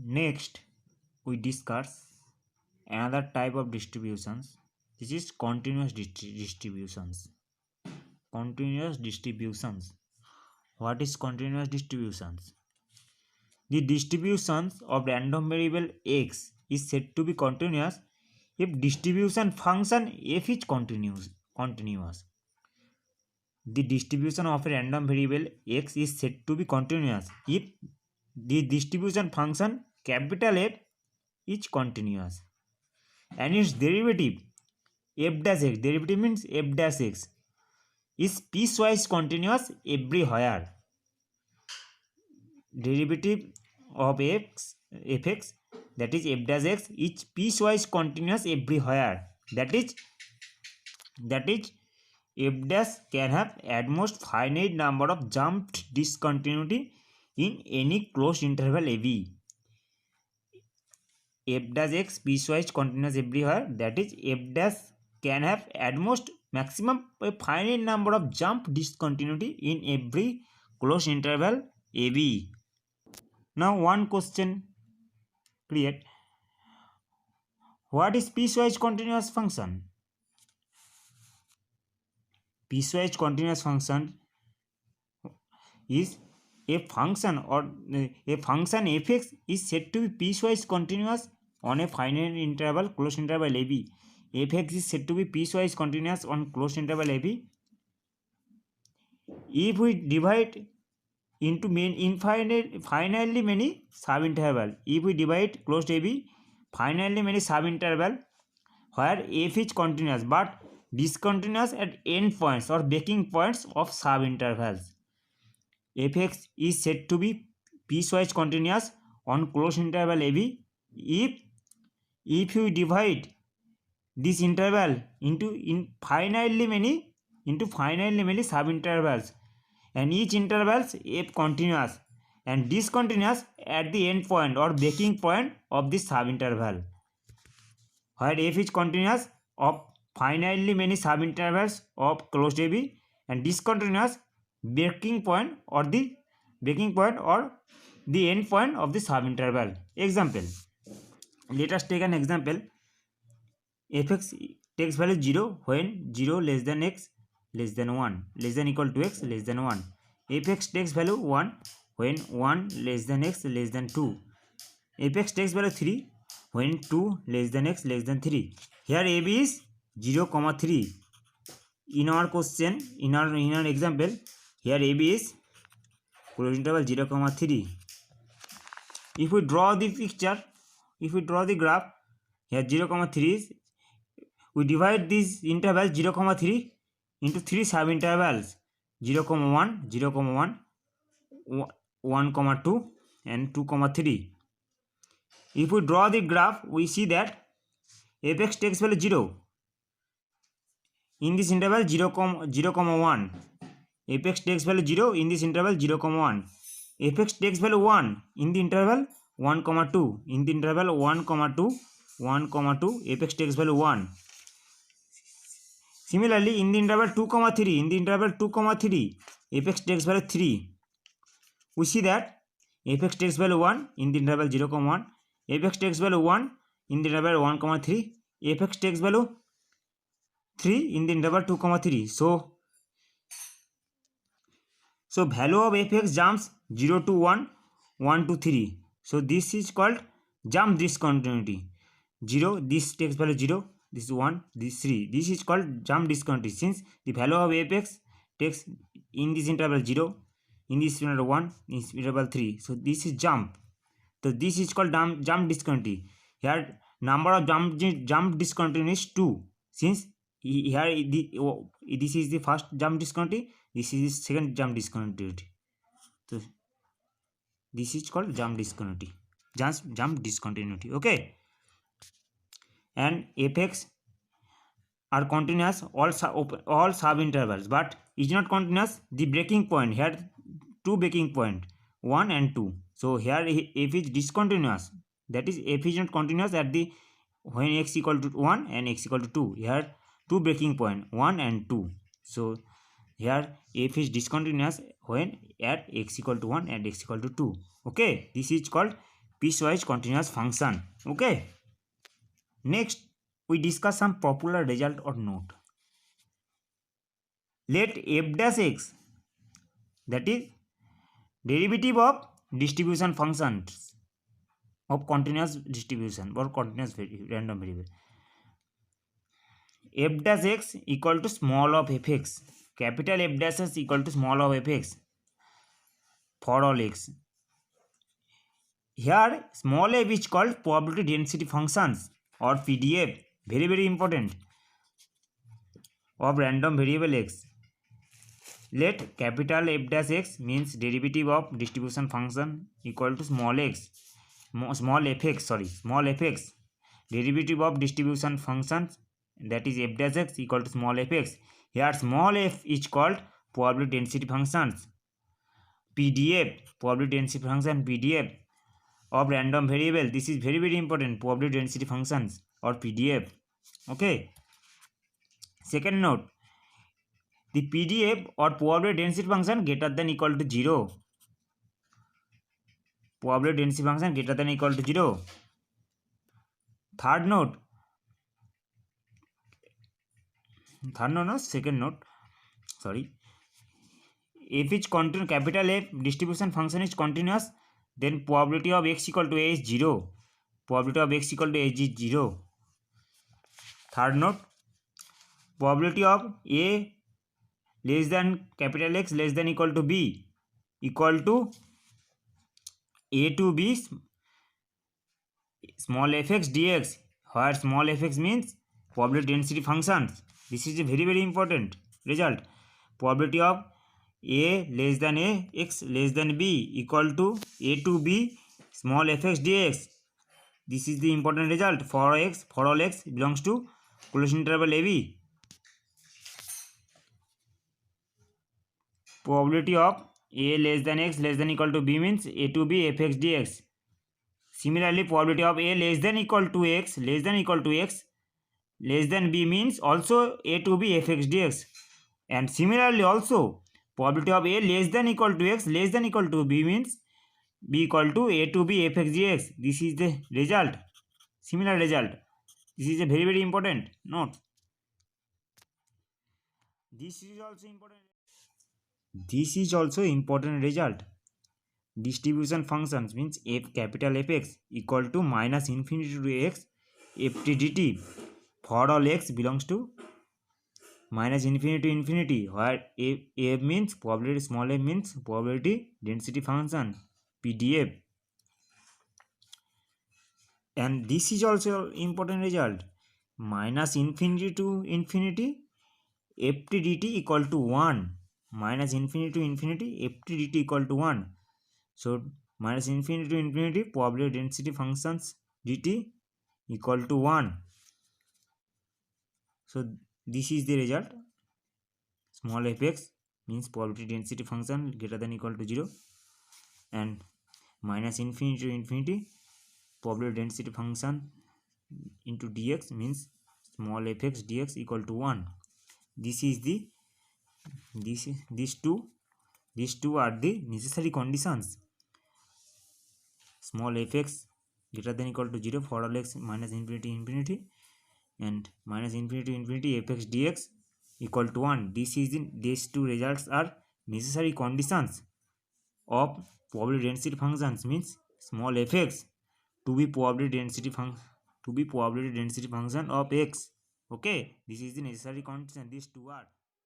Next, we discuss another type of distributions. This is continuous distributions. Continuous distributions. What is continuous distributions? The distributions of random variable x is said to be continuous if distribution function f is continuous. The distribution of a random variable x is said to be continuous if the distribution function capital F is continuous and its derivative f dash x, derivative means f dash x, is piecewise continuous everywhere. Derivative of fx, that is f dash x, is piecewise continuous everywhere. That is f dash can have at most finite number of jumped discontinuity in any closed interval ab. F dash x piecewise continuous everywhere, that is f dash can have at most maximum a finite number of jump discontinuity in every closed interval ab. Now one question create: what is piecewise continuous function? Piecewise continuous function is a function fx is said to be piecewise continuous on a finite interval closed interval ab. Fx is said to be piecewise continuous on closed interval ab if we divide into finitely many subinterval. If we divide closed ab finitely many subinterval where f is continuous but discontinuous at end points or breaking points of subintervals, fx is said to be piecewise continuous on closed interval ab if you divide this interval into finitely many subintervals and each intervals f continuous and discontinuous at the end point or breaking point of this subinterval, where f is continuous of finitely many subintervals of closed ab and discontinuous breaking point or the end point of the subinterval. Example: let us take an example. Fx takes value 0 when 0 less than x less than 1 less than equal to x less than 1. Fx takes value 1 when 1 less than x less than 2. Fx takes value 3 when 2 less than x less than 3. Here ab is 0, 3. In our question, in our example, here ab is closed interval 0, 3. If we draw the picture, if we draw the graph, here 0, 3 is, we divide this interval 0, 3 into 3 subintervals 0, 1, 0, 1, 1, 2 and 2, 3. If we draw the graph, we see that fx takes value 0 in this interval 0, 1. Fx takes value 0 in this interval 0, 1. Fx takes value 1 in the interval 1, 2. In the interval 1, 2, fx takes value 1. Similarly, in the interval 2, 3, fx takes value 3. We see that fx takes value 1 in the interval 0, 1. Fx takes value 1 in the interval 1, 3. Fx takes value 3 in the interval 2, 3. So value of fx jumps 0 to 1, 1 to 3. So this is called jump discontinuity. 0, this takes value 0, this is 1, this is 3. This is called jump discontinuity since the value of fx takes in this interval 0, in this interval 1, in this interval 3. So this is jump. So this is called jump discontinuity. Here number of jump discontinuity is 2 since here this is the first jump discontinuity, this is the second jump discontinuity. So this is called jump discontinuity. Okay, and fx are continuous all subintervals but is not continuous the breaking point. Here two breaking point 1 and 2. So here f is discontinuous, that is f is not continuous at the when x equal to 1 and x equal to 2. Here two breaking point 1 and 2. So here f is discontinuous when at x equal to 1 and x equal to 2. Okay, this is called piecewise continuous function. Okay. Next, we discuss some popular result or note. Let f dash x, that is derivative of distribution functions of continuous distribution or continuous random variable, f dash x equal to small of fx, capital F dash x equal to small of fx for all x. Here small f is called probability density functions or PDF, very very important, of random variable x. Let capital F dash x means derivative of distribution function equal to small fx, derivative of distribution functions, that is f dash x equal to small fx. Here small f is called probability density functions, PDF, probability density function PDF of random variable. This is very very important, probability density functions or PDF. Okay. Second note, the PDF or probability density function greater than equal to 0. Probability density function greater than equal to 0. Third note, second note, sorry. If is continuous, capital F distribution function is continuous, then probability of x equal to a is 0. Probability of x equal to a is 0. Third note, probability of a less than capital X less than equal to b equal to a to b small fx dx, where small fx means probability density functions. This is a very very important result. Probability of a less than a x less than b equal to a to b small fx dx. This is the important result for x, for all x belongs to closed interval ab. Probability of a less than x less than equal to b means a to b fx dx. Similarly, probability of a less than equal to x less than equal to x less than b means also a to b fx dx. And similarly also probability of a less than equal to x less than equal to b means b equal to a to b fx dx. This is the result, similar result. This is a very very important note. This is also important result. Distribution functions means f capital Fx equal to minus infinity to x ft dt for all x belongs to minus infinity to infinity, where a means probability, small a means probability density function PDF. And this is also important result, minus infinity to infinity ft dt equal to 1, minus infinity to infinity ft dt equal to 1. So minus infinity to infinity probability density functions dt equal to 1. So this is the result. Small fx means probability density function greater than equal to 0, and minus infinity to infinity probability density function into dx means small fx dx equal to 1. This is the these two are the necessary conditions. Small fx greater than equal to 0 for all x minus infinity infinity, and minus infinity to infinity fx dx equal to 1. These two results are necessary conditions of probability density functions, means small fx to be probability density function of x. Okay, this is the necessary condition. These two are